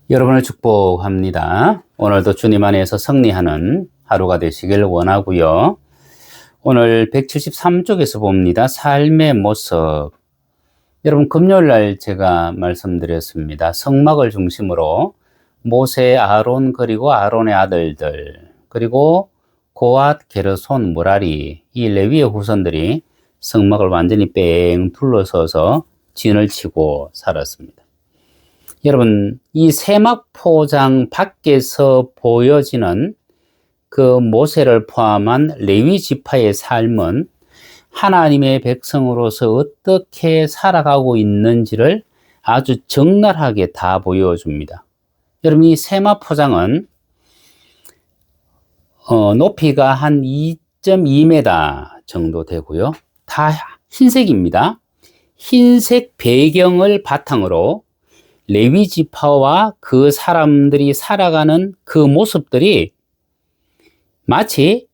여러분을 축복합니다. 오늘도 주님 안에서 승리하는 하루가 되시길 원하고요. 오늘 173쪽에서 봅니다. 삶의 모습. 여러분, 금요일 날 제가 말씀드렸습니다. 성막을 중심으로 모세, 아론, 그리고 아론의 아들들, 그리고 고앗, 게르손, 무라리, 이 레위의 후손들이 성막을 완전히 뺑 둘러서서 진을 치고 살았습니다. 여러분, 이 세막포장 밖에서 보여지는 그 모세를 포함한 레위 지파의 삶은 하나님의 백성으로서 어떻게 살아가고 있는지를 아주 적나라하게 다 보여줍니다. 여러분, 이 세마포장은 높이가 한 2.2m 정도 되고요. 다 흰색입니다. 흰색 배경을 바탕으로 레위 지파와 그 사람들이 살아가는 그 모습들이 마치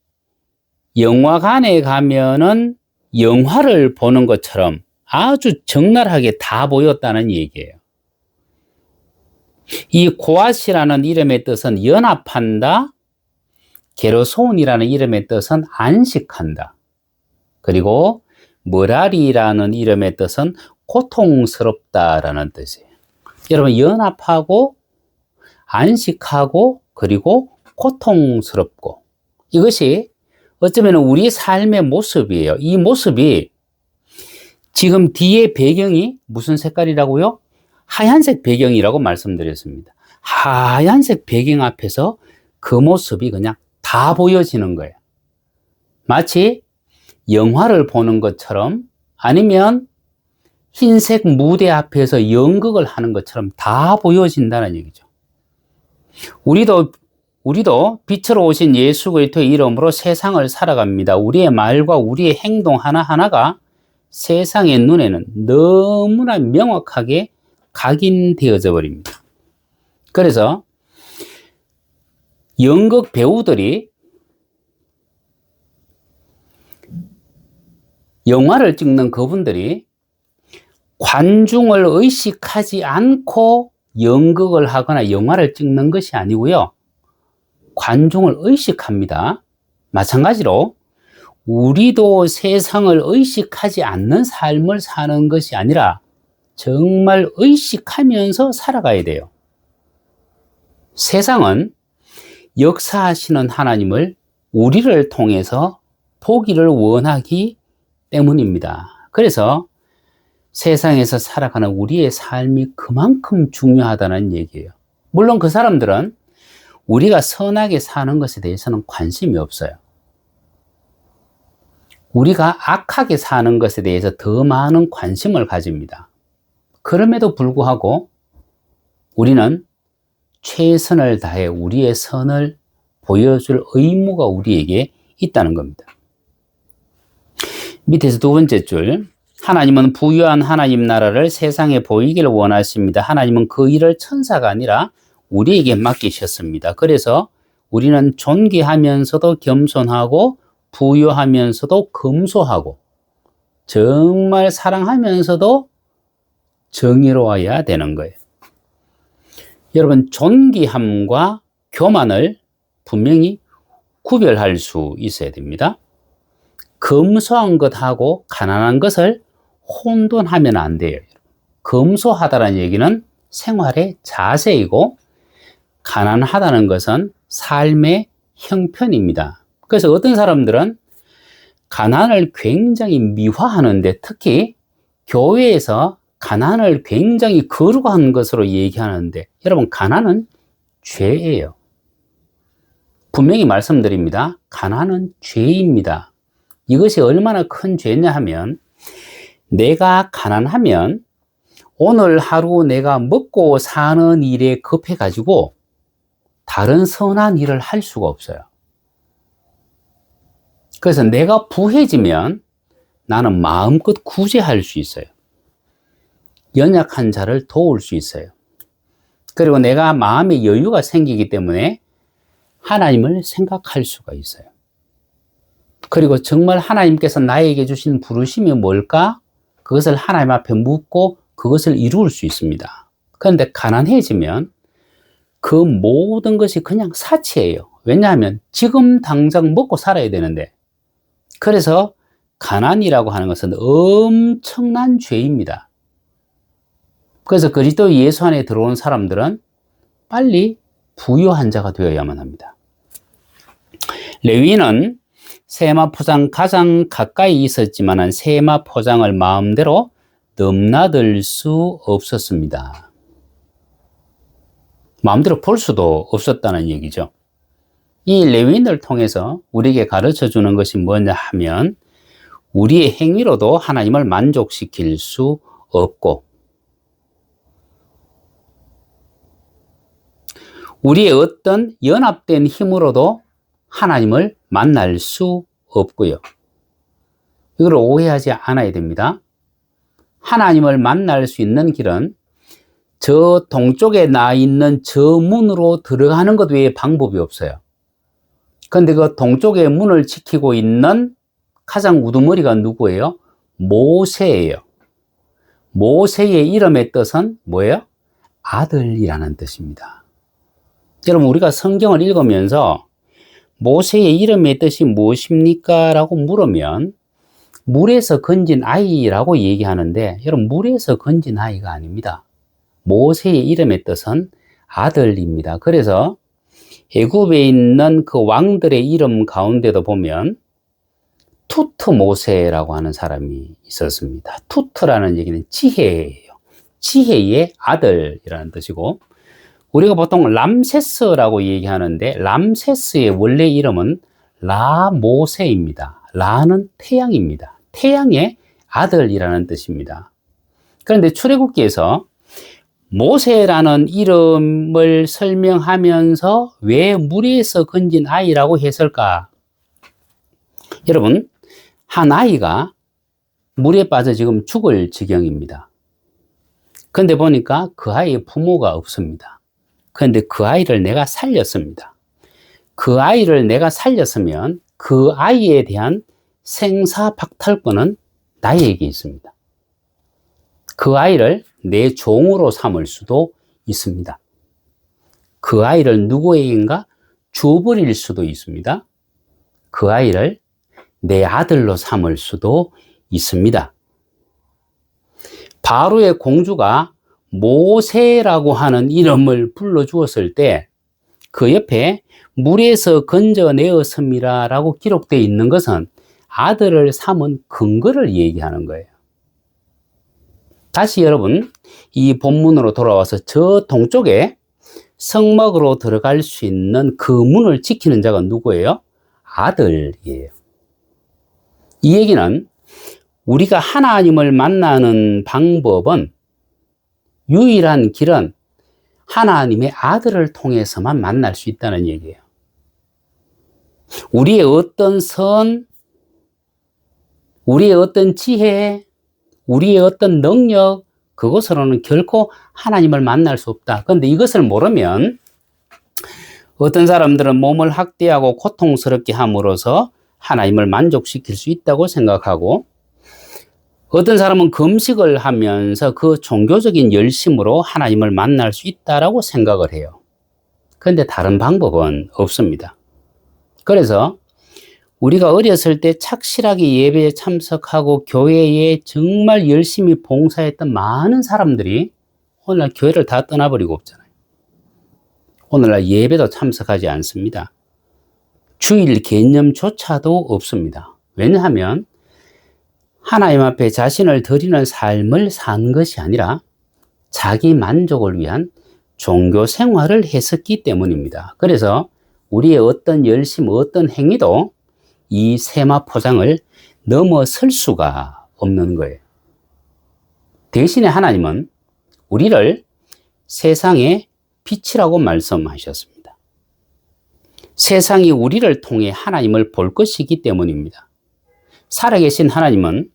영화관에 가면은 영화를 보는 것처럼 아주 적나라하게 다 보였다는 얘기예요. 이 고앗이라는 이름의 뜻은 연합한다, 게르손이라는 이름의 뜻은 안식한다, 그리고 머라리라는 이름의 뜻은 고통스럽다라는 뜻이에요. 여러분, 연합하고 안식하고 그리고 고통스럽고, 이것이 어쩌면 우리 삶의 모습이에요. 이 모습이 지금 뒤에 배경이 무슨 색깔이라고요? 하얀색 배경이라고 말씀드렸습니다. 하얀색 배경 앞에서 그 모습이 그냥 다 보여지는 거예요. 마치 영화를 보는 것처럼, 아니면 흰색 무대 앞에서 연극을 하는 것처럼 다 보여진다는 얘기죠. 우리도 빛으로 오신 예수 그리스도의 이름으로 세상을 살아갑니다. 우리의 말과 우리의 행동 하나하나가 세상의 눈에는 너무나 명확하게 각인되어져 버립니다. 그래서 연극 배우들이 영화를 찍는 그분들이 관중을 의식하지 않고 연극을 하거나 영화를 찍는 것이 아니고요. 관중을 의식합니다. 마찬가지로 우리도 세상을 의식하지 않는 삶을 사는 것이 아니라 정말 의식하면서 살아가야 돼요. 세상은 역사하시는 하나님을 우리를 통해서 보기를 원하기 때문입니다. 그래서 세상에서 살아가는 우리의 삶이 그만큼 중요하다는 얘기예요. 물론 그 사람들은 우리가 선하게 사는 것에 대해서는 관심이 없어요. 우리가 악하게 사는 것에 대해서 더 많은 관심을 가집니다. 그럼에도 불구하고 우리는 최선을 다해 우리의 선을 보여줄 의무가 우리에게 있다는 겁니다. 밑에서 두 번째 줄, 하나님은 부유한 하나님 나라를 세상에 보이기를 원하십니다. 하나님은 그 일을 천사가 아니라 우리에게 맡기셨습니다. 그래서 우리는 존귀하면서도 겸손하고 부유하면서도 검소하고 정말 사랑하면서도 정의로워야 되는 거예요. 여러분, 존귀함과 교만을 분명히 구별할 수 있어야 됩니다. 검소한 것하고 가난한 것을 혼돈하면 안 돼요. 검소하다는 얘기는 생활의 자세이고, 가난하다는 것은 삶의 형편입니다. 그래서 어떤 사람들은 가난을 굉장히 미화하는데, 특히 교회에서 가난을 굉장히 거룩한 것으로 얘기하는데, 여러분, 가난은 죄예요. 분명히 말씀드립니다. 가난은 죄입니다. 이것이 얼마나 큰 죄냐 하면, 내가 가난하면 오늘 하루 내가 먹고 사는 일에 급해가지고 다른 선한 일을 할 수가 없어요. 그래서 내가 부해지면 나는 마음껏 구제할 수 있어요. 연약한 자를 도울 수 있어요. 그리고 내가 마음의 여유가 생기기 때문에 하나님을 생각할 수가 있어요. 그리고 정말 하나님께서 나에게 주신 부르심이 뭘까? 그것을 하나님 앞에 묻고 그것을 이룰 수 있습니다. 그런데 가난해지면 그 모든 것이 그냥 사치예요. 왜냐하면 지금 당장 먹고 살아야 되는데. 그래서 가난이라고 하는 것은 엄청난 죄입니다. 그래서 그리스도 예수 안에 들어온 사람들은 빨리 부유한 자가 되어야만 합니다. 레위는 세마포장 가장 가까이 있었지만 세마포장을 마음대로 넘나들 수 없었습니다. 마음대로 볼 수도 없었다는 얘기죠. 이 레위인을 통해서 우리에게 가르쳐 주는 것이 뭐냐 하면 우리의 행위로도 하나님을 만족시킬 수 없고 우리의 어떤 연합된 힘으로도 하나님을 만날 수 없고요. 이걸 오해하지 않아야 됩니다. 하나님을 만날 수 있는 길은 저 동쪽에 나 있는 저 문으로 들어가는 것 외에 방법이 없어요. 그런데 그 동쪽의 문을 지키고 있는 가장 우두머리가 누구예요? 모세예요. 모세의 이름의 뜻은 뭐예요? 아들이라는 뜻입니다. 여러분, 우리가 성경을 읽으면서 모세의 이름의 뜻이 무엇입니까? 라고 물으면 물에서 건진 아이라고 얘기하는데 여러분, 물에서 건진 아이가 아닙니다. 모세의 이름의 뜻은 아들입니다. 그래서 애굽에 있는 그 왕들의 이름 가운데도 보면 투트 모세라고 하는 사람이 있었습니다. 투트라는 얘기는 지혜예요. 지혜의 아들이라는 뜻이고 우리가 보통 람세스라고 얘기하는데 람세스의 원래 이름은 라모세입니다. 라는 태양입니다. 태양의 아들이라는 뜻입니다. 그런데 출애굽기에서 모세라는 이름을 설명하면서 왜 물에서 건진 아이라고 했을까? 여러분, 한 아이가 물에 빠져 지금 죽을 지경입니다. 그런데 보니까 그 아이의 부모가 없습니다. 그런데 그 아이를 내가 살렸습니다. 그 아이를 내가 살렸으면 그 아이에 대한 생사박탈권은 나에게 있습니다. 그 아이를 내 종으로 삼을 수도 있습니다. 그 아이를 누구에게인가 줘버릴 수도 있습니다. 그 아이를 내 아들로 삼을 수도 있습니다. 바로의 공주가 모세라고 하는 이름을 불러주었을 때 그 옆에 물에서 건져내었습니다 라고 기록되어 있는 것은 아들을 삼은 근거를 얘기하는 거예요. 다시 여러분, 이 본문으로 돌아와서 저 동쪽에 성막으로 들어갈 수 있는 그 문을 지키는 자가 누구예요? 아들이에요. 이 얘기는 우리가 하나님을 만나는 방법은 유일한 길은 하나님의 아들을 통해서만 만날 수 있다는 얘기예요. 우리의 어떤 선, 우리의 어떤 지혜, 우리의 어떤 능력, 그것으로는 결코 하나님을 만날 수 없다. 그런데 이것을 모르면 어떤 사람들은 몸을 학대하고 고통스럽게 함으로써 하나님을 만족시킬 수 있다고 생각하고 어떤 사람은 금식을 하면서 그 종교적인 열심으로 하나님을 만날 수 있다라고 생각을 해요. 그런데 다른 방법은 없습니다. 그래서 우리가 어렸을 때 착실하게 예배에 참석하고 교회에 정말 열심히 봉사했던 많은 사람들이 오늘날 교회를 다 떠나버리고 없잖아요. 오늘날 예배도 참석하지 않습니다. 주일 개념조차도 없습니다. 왜냐하면 하나님 앞에 자신을 드리는 삶을 산 것이 아니라 자기 만족을 위한 종교 생활을 했었기 때문입니다. 그래서 우리의 어떤 열심, 어떤 행위도 이 세마포장을 넘어설 수가 없는 거예요. 대신에 하나님은 우리를 세상의 빛이라고 말씀하셨습니다. 세상이 우리를 통해 하나님을 볼 것이기 때문입니다. 살아계신 하나님은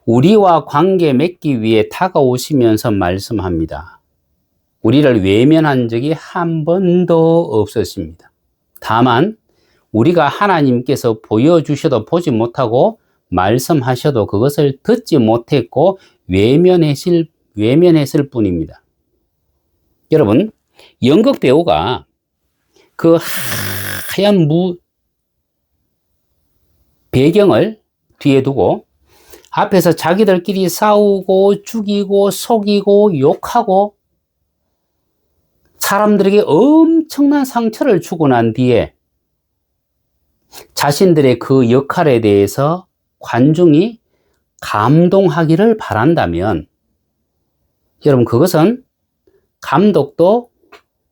우리와 관계 맺기 위해 다가오시면서 말씀합니다. 우리를 외면한 적이 한 번도 없었습니다. 다만 우리가 하나님께서 보여주셔도 보지 못하고 말씀하셔도 그것을 듣지 못했고 외면했을 뿐입니다. 여러분, 연극 배우가 그 하얀 배경을 뒤에 두고 앞에서 자기들끼리 싸우고 죽이고 속이고 욕하고 사람들에게 엄청난 상처를 주고 난 뒤에 자신들의 그 역할에 대해서 관중이 감동하기를 바란다면 여러분 그것은 감독도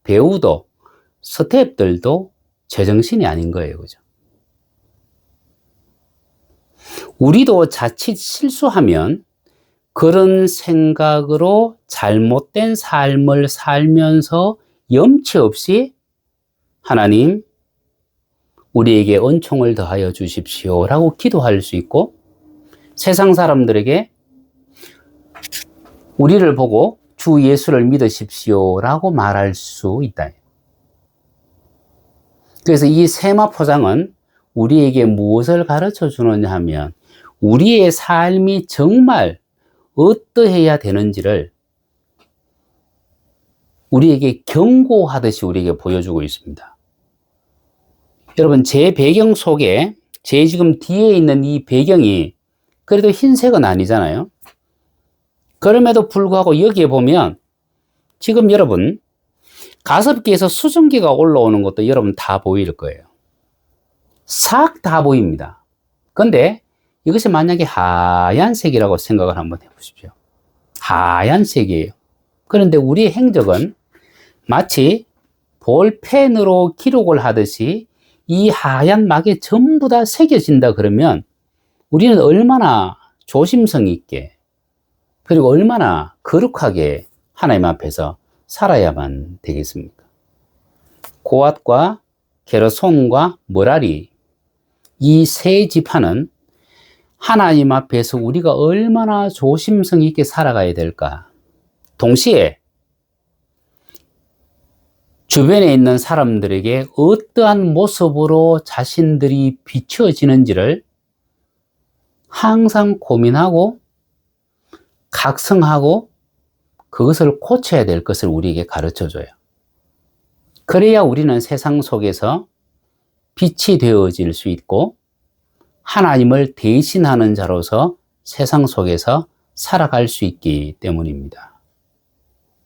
배우도 스태프들도 제정신이 아닌 거예요. 그죠? 우리도 자칫 실수하면 그런 생각으로 잘못된 삶을 살면서 염치 없이 하나님 우리에게 은총을 더하여 주십시오 라고 기도할 수 있고 세상 사람들에게 우리를 보고 주 예수를 믿으십시오 라고 말할 수 있다. 그래서 이 세마포장은 우리에게 무엇을 가르쳐 주느냐 하면 우리의 삶이 정말 어떠해야 되는지를 우리에게 경고하듯이 우리에게 보여주고 있습니다. 여러분 제 배경 속에 제 지금 뒤에 있는 이 배경이 그래도 흰색은 아니잖아요. 그럼에도 불구하고 여기에 보면 지금 여러분 가습기에서 수증기가 올라오는 것도 여러분 다 보일 거예요. 싹 다 보입니다. 근데 이것이 만약에 하얀색이라고 생각을 한번 해보십시오. 하얀색이에요. 그런데 우리의 행적은 마치 볼펜으로 기록을 하듯이 이 하얀 막에 전부 다 새겨진다 그러면 우리는 얼마나 조심성 있게 그리고 얼마나 거룩하게 하나님 앞에서 살아야만 되겠습니까? 고앗과 게르손과 머라리 이 세 지파는 하나님 앞에서 우리가 얼마나 조심성 있게 살아가야 될까? 동시에 주변에 있는 사람들에게 어떠한 모습으로 자신들이 비춰지는지를 항상 고민하고 각성하고 그것을 고쳐야 될 것을 우리에게 가르쳐줘요. 그래야 우리는 세상 속에서 빛이 되어질 수 있고 하나님을 대신하는 자로서 세상 속에서 살아갈 수 있기 때문입니다.